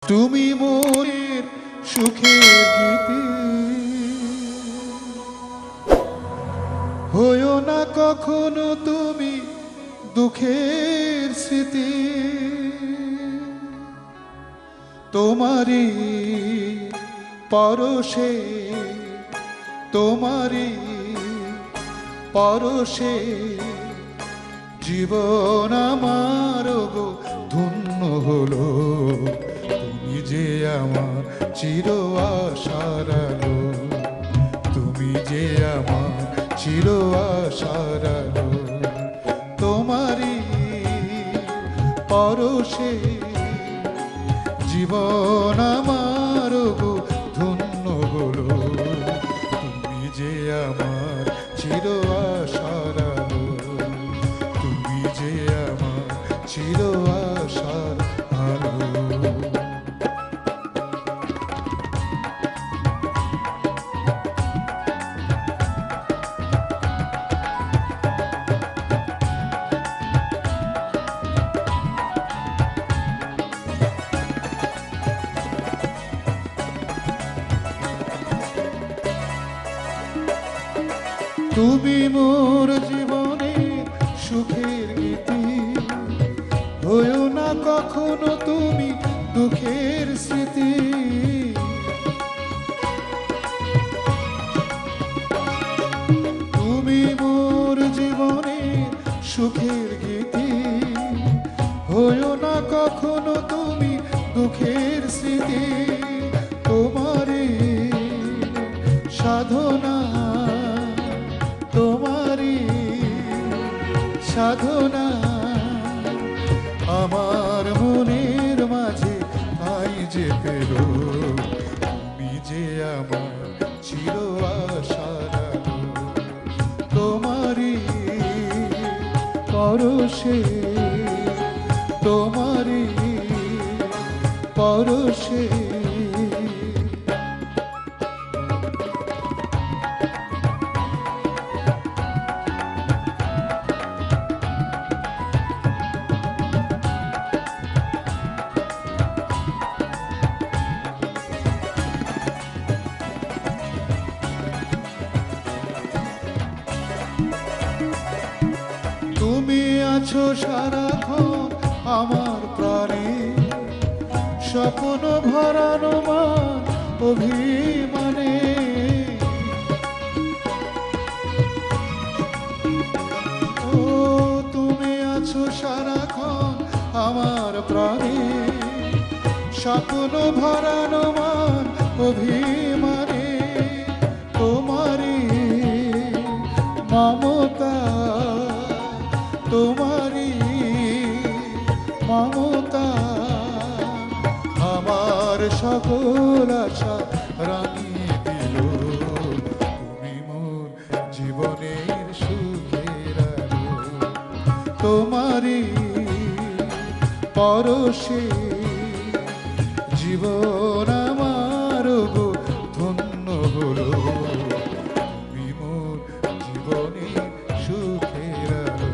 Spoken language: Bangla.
তুমি মোরের সুখের গীতি, হইও না কখনো তুমি দুঃখের স্মৃতি। তোমারি পরশে, তোমারি পরশে জীবন আমার গো ধন্য হলো। তুমি যে আমার চির আশার আলো, তুমি যে আমার চির আশার আলো। তোমারি পরশে জীবন আমার গো ধন্য হলো। তুমি যে আমার চির আশার আলো, তুমি যে আমার চির আশার আলো। তুমি মোর জীবনের সুখের গীতি, হইও না কখনো তুমি দুঃখের স্মৃতি। তুমি মোর জীবনের সুখের গীতি, হইও না কখনো তুমি দুঃখের স্মৃতি। তোমারই সাধনা, তোমারি সাধনা আমার মনের মাঝে আই যে পেল। তুমি যে আমার চির আশার আলো, তোমারি পরশে, তোমারি পরশে তুমি আছো সারাক্ষণ আমার প্রাণে, স্বপ্ন ভরানো মান অভিমানে। ও তুমি আছো সারাক্ষণ আমার প্রাণে, স্বপ্ন ভরানো মান অভিমানে। তোমারি মমতা, তোমারি মমতা আমার সকল আশা রাঙিয়ে দিল। তুমি মোর জীবনের সুখের আলো, তোমারি পরশে জীবন আমার গো ধন্য হলো। তুমি মোর জীবনের সুখের আলো।